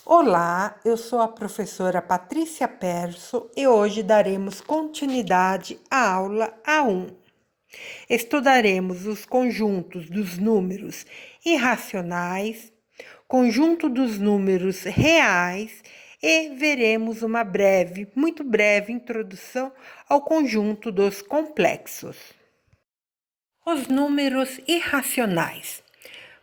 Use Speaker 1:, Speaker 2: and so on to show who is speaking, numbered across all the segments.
Speaker 1: Olá, eu sou a professora Patrícia Perso e hoje daremos continuidade à aula A1. Estudaremos os conjuntos dos números irracionais, conjunto dos números reais e veremos uma muito breve introdução ao conjunto dos complexos. Os números irracionais.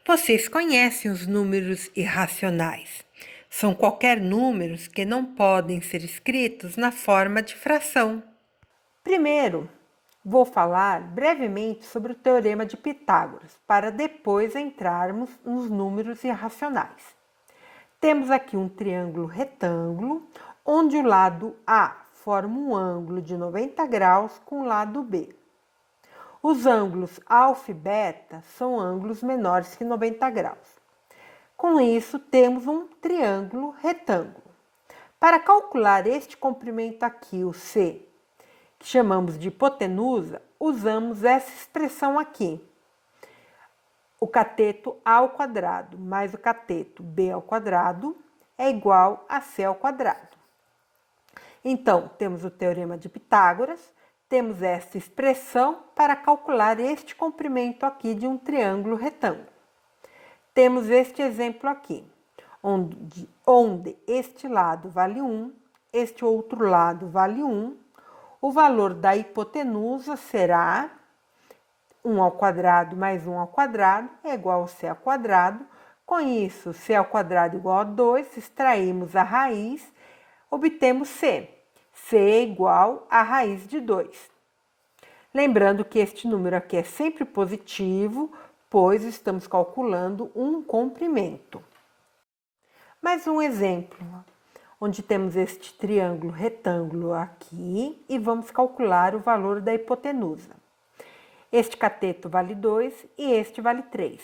Speaker 1: Vocês conhecem os números irracionais? São qualquer números que não podem ser escritos na forma de fração. Primeiro, vou falar brevemente sobre o Teorema de Pitágoras, para depois entrarmos nos números irracionais. Temos aqui um triângulo retângulo, onde o lado A forma um ângulo de 90 graus com o lado B. Os ângulos alfa e beta são ângulos menores que 90 graus. Com isso, temos um triângulo retângulo. Para calcular este comprimento aqui, o C, que chamamos de hipotenusa, usamos essa expressão aqui. O cateto A ao quadrado mais o cateto B ao quadrado é igual a C ao quadrado. Então, temos o Teorema de Pitágoras, temos essa expressão para calcular este comprimento aqui de um triângulo retângulo. Temos este exemplo aqui, onde este lado vale 1, este outro lado vale 1. O valor da hipotenusa será 1 ao quadrado mais 1 ao quadrado é igual a C ao quadrado. Com isso, C ao quadrado igual a 2, extraímos a raiz, obtemos C. C é igual a raiz de 2. Lembrando que este número aqui é sempre positivo, pois estamos calculando um comprimento. Mais um exemplo, onde temos este triângulo retângulo aqui e vamos calcular o valor da hipotenusa. Este cateto vale 2 e este vale 3.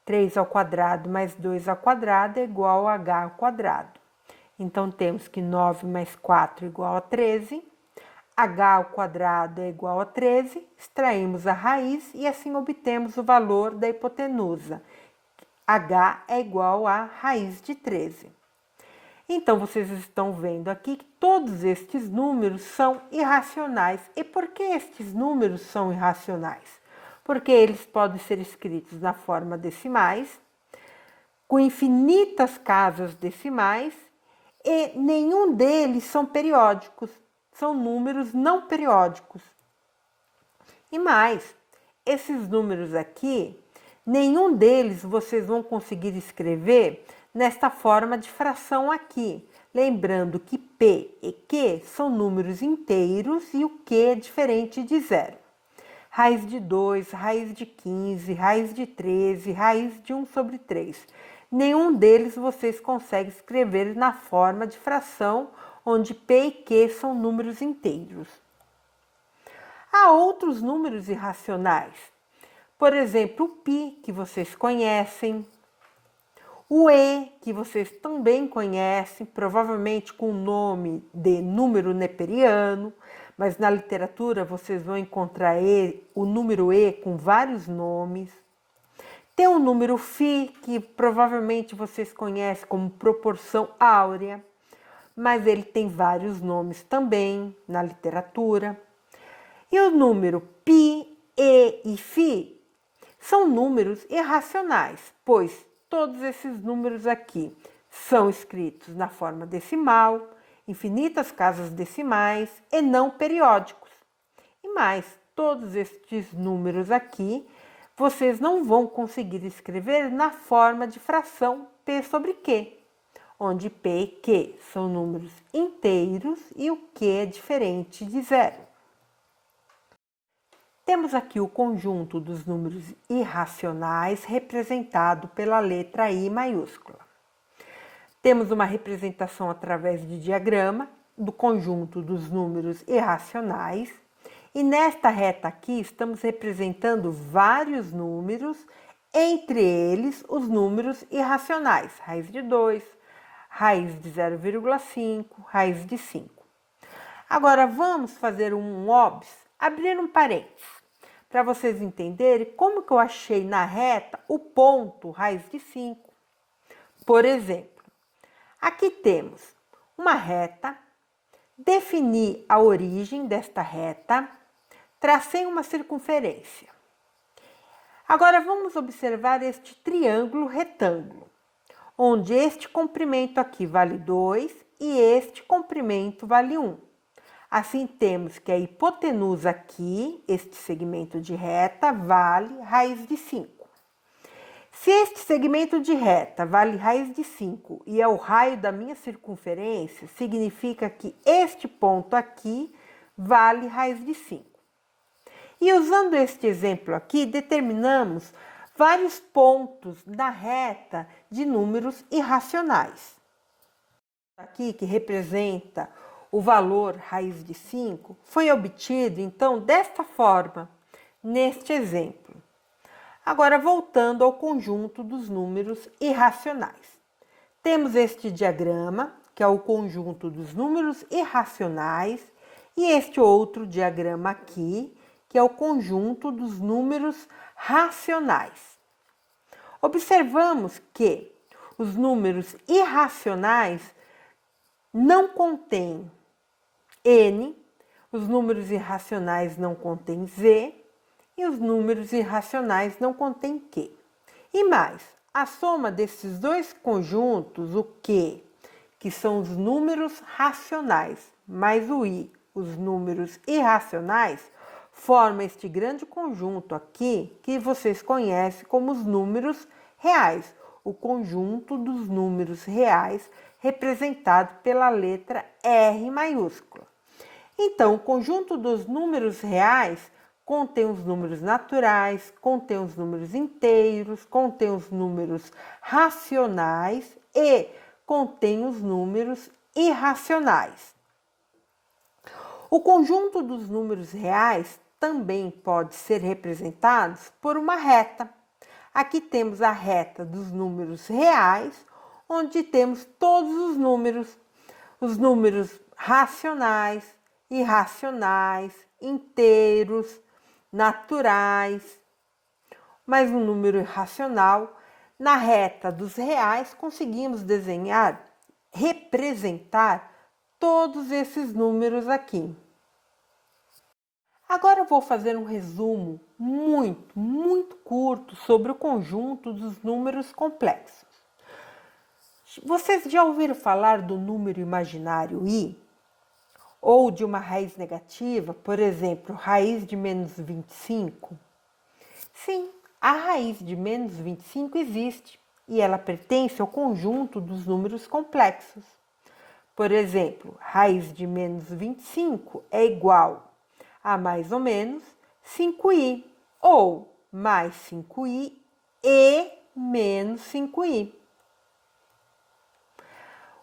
Speaker 1: 3 ao quadrado mais 2 ao quadrado é igual a h ao quadrado. Então, temos que 9 mais 4 é igual a 13. H ao quadrado é igual a 13. Extraímos a raiz e assim obtemos o valor da hipotenusa. H é igual a raiz de 13. Então, vocês estão vendo aqui que todos estes números são irracionais. E por que estes números são irracionais? Porque eles podem ser escritos na forma decimais, com infinitas casas decimais, e nenhum deles são periódicos, são números não periódicos. E mais, esses números aqui, nenhum deles vocês vão conseguir escrever nesta forma de fração aqui. Lembrando que P e Q são números inteiros e o Q é diferente de zero. Raiz de 2, raiz de 15, raiz de 13, raiz de 1 sobre 3. Nenhum deles vocês conseguem escrever na forma de fração, onde P e Q são números inteiros. Há outros números irracionais. Por exemplo, o π, que vocês conhecem. O E, que vocês também conhecem, provavelmente com o nome de número neperiano, mas na literatura vocês vão encontrar o número E com vários nomes. Tem o número φ, que provavelmente vocês conhecem como proporção áurea, mas ele tem vários nomes também na literatura. E o número π, e e φ são números irracionais, pois todos esses números aqui são escritos na forma decimal, infinitas casas decimais e não periódicos. E mais, todos estes números aqui vocês não vão conseguir escrever na forma de fração P sobre Q, onde P e Q são números inteiros e o Q é diferente de zero. Temos aqui o conjunto dos números irracionais representado pela letra I maiúscula. Temos uma representação através de diagrama do conjunto dos números irracionais. E nesta reta aqui estamos representando vários números, entre eles os números irracionais. Raiz de 2, raiz de 0,5, raiz de 5. Agora vamos fazer um OBS, abrir um parênteses, para vocês entenderem como que eu achei na reta o ponto raiz de 5. Por exemplo, Aqui temos uma reta, defini a origem desta reta, tracei uma circunferência. Agora vamos observar este triângulo retângulo, onde este comprimento aqui vale 2 e este comprimento vale 1. Assim, temos que a hipotenusa aqui, este segmento de reta, vale raiz de 5. Se este segmento de reta vale raiz de 5 e é o raio da minha circunferência, significa que este ponto aqui vale raiz de 5. E usando este exemplo aqui, determinamos vários pontos da reta de números irracionais. Aqui, que representa o valor raiz de 5, foi obtido, então, desta forma, neste exemplo. Agora, voltando ao conjunto dos números irracionais. Temos este diagrama, que é o conjunto dos números irracionais, e este outro diagrama aqui, que é o conjunto dos números racionais. Observamos que os números irracionais não contêm n, os números irracionais não contêm z e os números irracionais não contêm q. E mais, a soma desses dois conjuntos, o q, que são os números racionais, mais o i, os números irracionais, forma este grande conjunto aqui que vocês conhecem como os números reais, o conjunto dos números reais representado pela letra R maiúscula. Então, o conjunto dos números reais contém os números naturais, contém os números inteiros, contém os números racionais e contém os números irracionais. O conjunto dos números reais também pode ser representado por uma reta. Aqui temos a reta dos números reais, onde temos todos os números racionais, irracionais, inteiros, naturais, mas um número irracional. Na reta dos reais, conseguimos desenhar, representar todos esses números aqui. Agora eu vou fazer um resumo muito curto sobre o conjunto dos números complexos. Vocês já ouviram falar do número imaginário i? Ou de uma raiz negativa, por exemplo, raiz de menos 25? Sim, a raiz de menos 25 existe e ela pertence ao conjunto dos números complexos. Por exemplo, raiz de menos 25 é igual a mais ou menos 5i, ou mais 5i e menos 5i.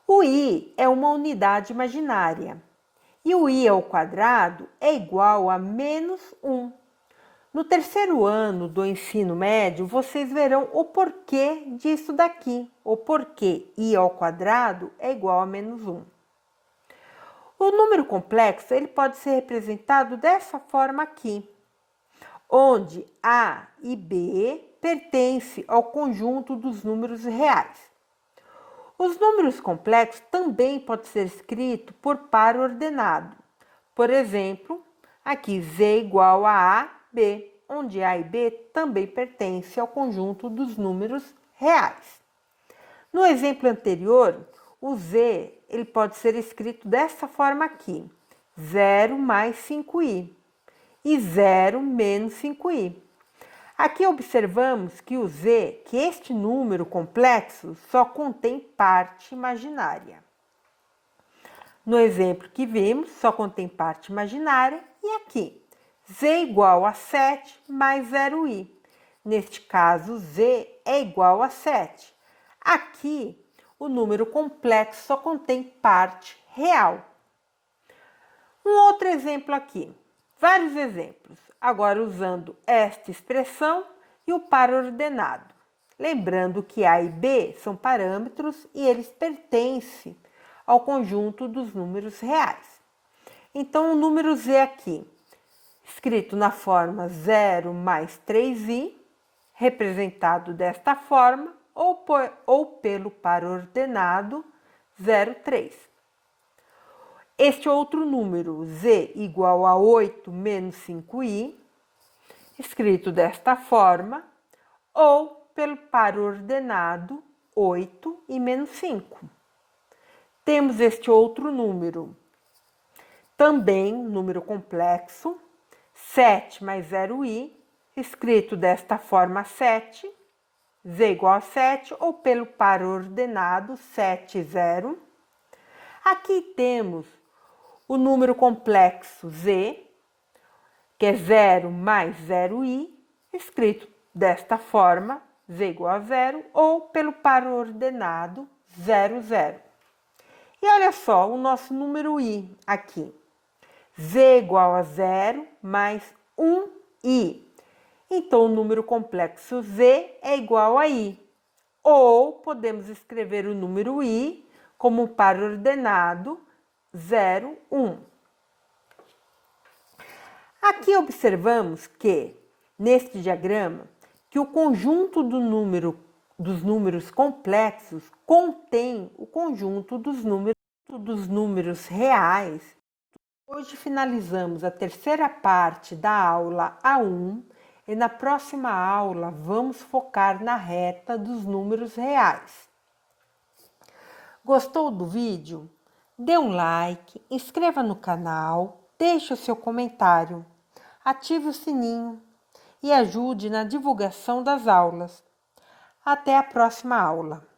Speaker 1: O i é uma unidade imaginária e o i ao quadrado é igual a menos 1. No terceiro ano do ensino médio, vocês verão o porquê disso daqui, o porquê i ao quadrado é igual a menos 1. O número complexo ele pode ser representado dessa forma aqui, onde A e B pertencem ao conjunto dos números reais. Os números complexos também podem ser escritos por par ordenado. Por exemplo, aqui Z igual a A, B, onde A e B também pertencem ao conjunto dos números reais. No exemplo anterior, o Z ele pode ser escrito dessa forma aqui, 0 mais 5i e 0 menos 5i. Aqui observamos que o Z, que este número complexo, só contém parte imaginária. No exemplo que vimos, só contém parte imaginária e aqui, Z igual a 7 mais 0i. Neste caso, Z é igual a 7. Aqui, o número complexo só contém parte real. Um outro exemplo aqui, vários exemplos, agora usando esta expressão e o par ordenado. Lembrando que A e B são parâmetros e eles pertencem ao conjunto dos números reais. Então, o número Z aqui, escrito na forma 0 mais 3i, representado desta forma, ou pelo par ordenado 0,3. Este outro número, z igual a 8 menos 5i, escrito desta forma, ou pelo par ordenado 8 e menos 5. Temos este outro número, também número complexo, 7 mais 0i, escrito desta forma 7, z igual a 7, ou pelo par ordenado 7 e 0. Aqui temos o número complexo z, que é 0 mais 0i, escrito desta forma, z igual a 0, ou pelo par ordenado 0, 0. E olha só o nosso número i aqui. Z igual a 0 mais 1i. Então, o número complexo z é igual a i. Ou podemos escrever o número i como par ordenado 0, 1. Aqui observamos que, neste diagrama, que o conjunto dos números complexos contém o conjunto dos números reais. Hoje finalizamos a terceira parte da aula A1 e na próxima aula vamos focar na reta dos números reais. Gostou do vídeo? Dê um like, inscreva no canal, deixe o seu comentário, ative o sininho e ajude na divulgação das aulas. Até a próxima aula!